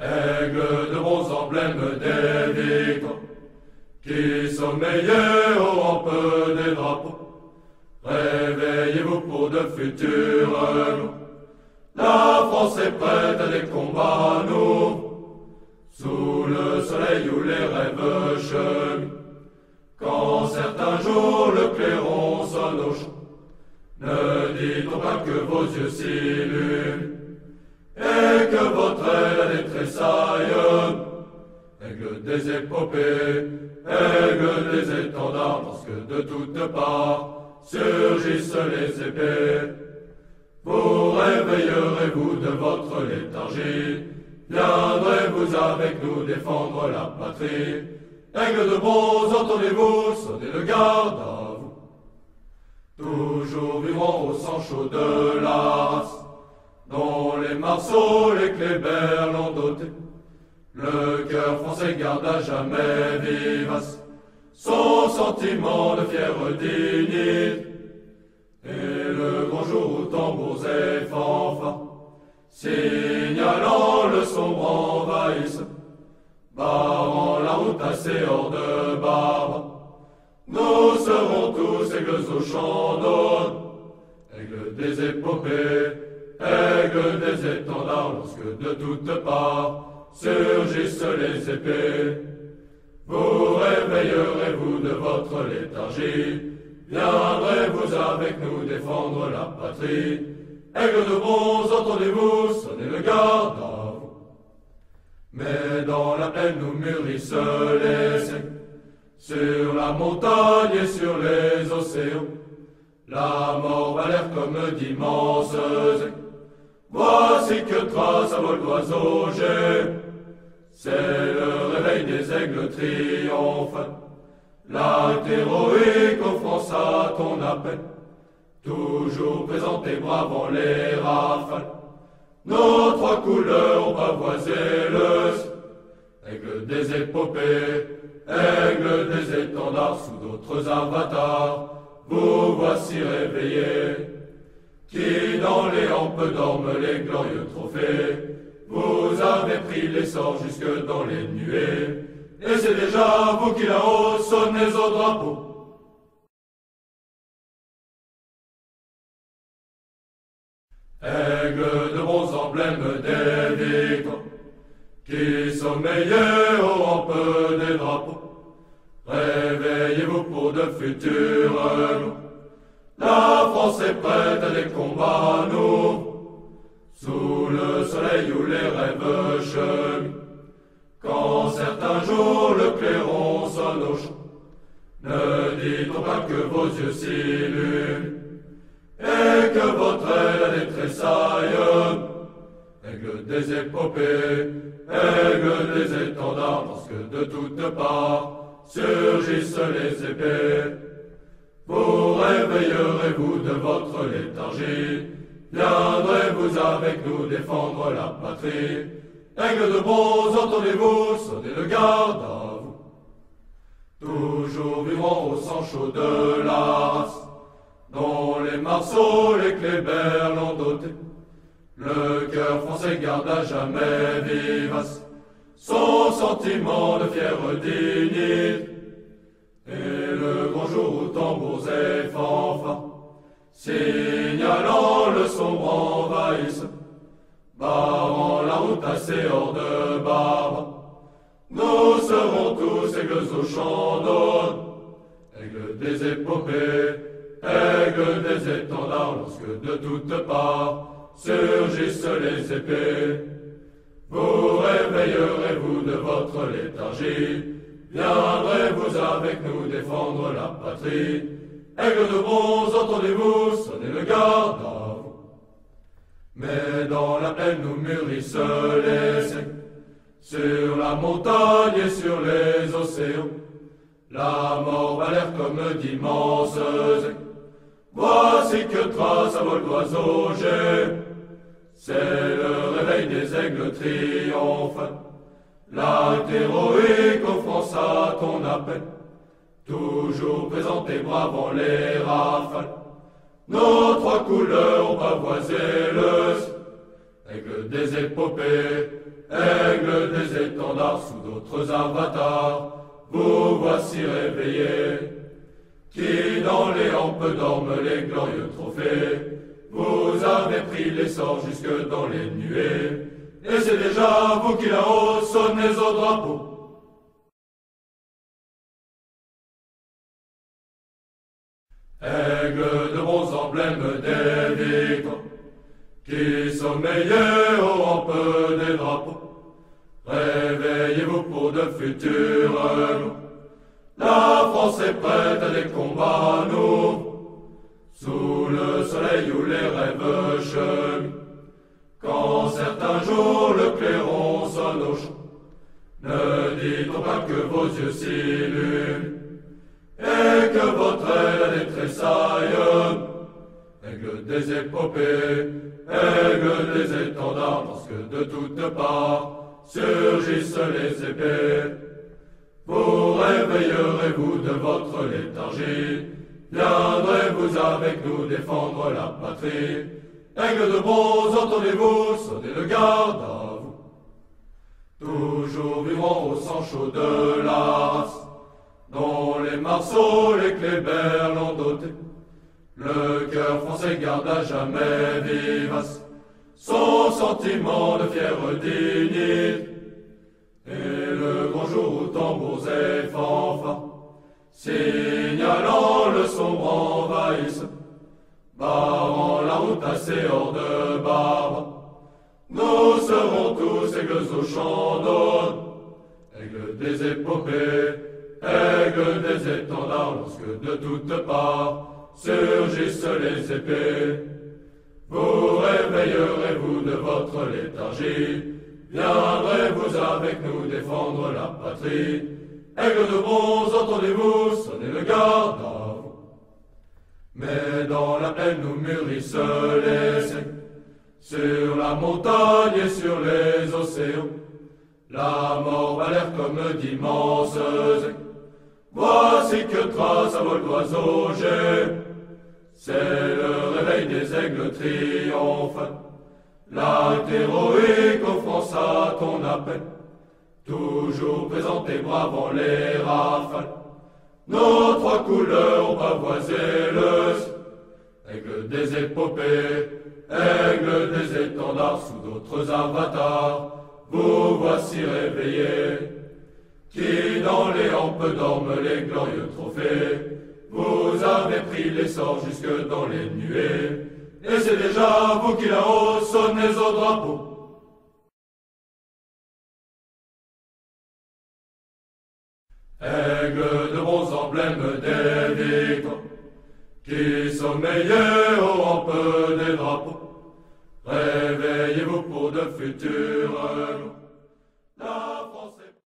Aigle de bronze emblème des victoires, qui sommeillez aux rampes des drapeaux, réveillez-vous pour de futurs gloires. La France est prête à des combats nouveaux, sous le soleil où les rêves cheminent. Quand certains jours le clairon sonne au champ, ne dites-on pas que vos yeux s'illuminent, et que votre aile a des tressailles, aigle des épopées, aigle des étendards, parce que de toutes parts surgissent les épées. Vous réveillerez-vous de votre léthargie, viendrez-vous avec nous défendre la patrie. Aigle de bronze, entendez-vous sonner le garde à vous. Toujours vivant au sang chaud de la race, dont les marceaux, les Kléber l'ont doté. Le cœur français garde à jamais vivace son sentiment de fière dignité. Et le grand jour où tambours et fanfares, signalant le sombre envahissement, barrant la route à ces hordes barbares, nous serons tous aigles au champ d'honneur, aigles des épopées, aigles des étendards, lorsque de toutes parts surgissent les épées. Vous réveillerez-vous de votre léthargie, viendrez-vous avec nous défendre la patrie. Aigle de bronze, entendez-vous sonner le garde à vous. Mais dans la plaine nous mûrissent les seins, sur la montagne et sur les océans, la mort va l'air comme d'immenses ailes. Voici que trace à vol d'oiseau j'ai, c'est le réveil des aigles triomphants. L'acte héroïque offrant à ton appel, toujours présent et bravant les rafales. Nos trois couleurs ont pavoisé le ciel, aigle des épopées, aigle des étendards, sous d'autres avatars, vous voici réveillés, qui dans les hampes dorment les glorieux trophées. Vous avez pris l'essor jusque dans les nuées, et c'est déjà vous qui là-haut sonnez au drapeau. Aigle de bronze emblème des victoires, qui sommeillez aux rampes des drapeaux, réveillez-vous pour de futurs gloires. La France est prête à des combats nouveaux, sous le soleil où les rêves cheminent. Quand certains jours le clairon sonne au champ, ne dites-on pas que vos yeux s'illuminent, et que votre aile a des tressailles, aigle des épopées, aigle des étendards, parce que de toutes parts surgissent les épées. Vous réveillerez-vous de votre léthargie, viendrez-vous avec nous défendre la patrie. Aigle de bronze, entendez-vous sonner le garde à vous. Toujours vivant au sang chaud de la race, dont les marceaux, les Kléber l'ont doté. Le cœur français garde à jamais vivace son sentiment de fière dignité. Et le grand jour où tambours et fanfares, signalant le sombre envahissement, barrant la route à ces hordes barbares, nous serons tous aigles au champ d'honneur, aigles des épopées, aigles des étendards, lorsque de toutes parts surgissent les épées. Vous réveillerez-vous de votre léthargie, viendrez-vous avec nous défendre la patrie. Aigle de bronze, entendez-vous sonner le garde à vous. Mais dans la plaine nous mûrissent les seins, sur la montagne et sur les océans, la mort va l'air comme d'immenses ailes. Voici que trace à vol d'oiseau j'ai, c'est le réveil des aigles triomphants. L'acte héroïque offrant à ton appel, toujours présent et bravant les rafales. Nos trois couleurs ont pavoisé le ciel, aigle des épopées, aigle des étendards sous d'autres avatars, vous voici réveillés, qui dans les hampes dorment les glorieux trophées. Vous avez pris l'essor jusque dans les nuées, et c'est déjà vous qui là-haut sonnez au drapeau. Aigle de bons emblèmes des victoires, qui sommeillez aux rampes des drapeaux, réveillez-vous pour de futurs gloires. La France est prête à des combats nouveaux, sous le soleil où les rêves cheminent. Quand certains jours le clairon sonne au champ, ne dites pas que vos yeux s'illuminent, et que votre aile des tressailles, aigle des épopées, aigle des étendards, parce que de toutes parts surgissent les épées. Vous réveillerez-vous de votre léthargie, viendrez-vous avec nous défendre la patrie. Aigle de bronze, entendez-vous sonner le garde à vous. Toujours vivant au sang chaud de la race, dont les marceaux, les clébert l'ont doté. Le cœur français garde à jamais vivace son sentiment de fière dignité. Et le grand jour où tambours et fanfares, signalant le sombre envahissement, barrant la route assez hors de barbares, nous serons tous aigles au champ d'honneur, aigles des épopées, aigles des étendards, lorsque de toutes parts surgissent les épées. Vous réveillerez-vous de votre léthargie, viendrez-vous avec nous défendre la patrie. Aigle de bronze, entendez-vous sonner le garde à vous. Mais dans la plaine nous mûrissent les seins, sur la montagne et sur les océans, la mort va l'air comme d'immenses ailes. Voici que trace à vol d'oiseaux géants, c'est le réveil des aigles triomphants. L'acte héroïque offrance à ton appel, toujours présent et bravant les rafales. Nos trois couleurs ont pavoisé le ciel, aigle des épopées, aigle des étendards sous d'autres avatars, vous voici réveillés, qui dans les hampes dorment les glorieux trophées. Vous avez pris l'essor jusque dans les nuées, et c'est déjà vous qui là-haut sonnez au drapeau. Aigle de bons emblèmes des victoires, qui sommeillez aux rampes des drapeaux, réveillez-vous pour de futurs gloires.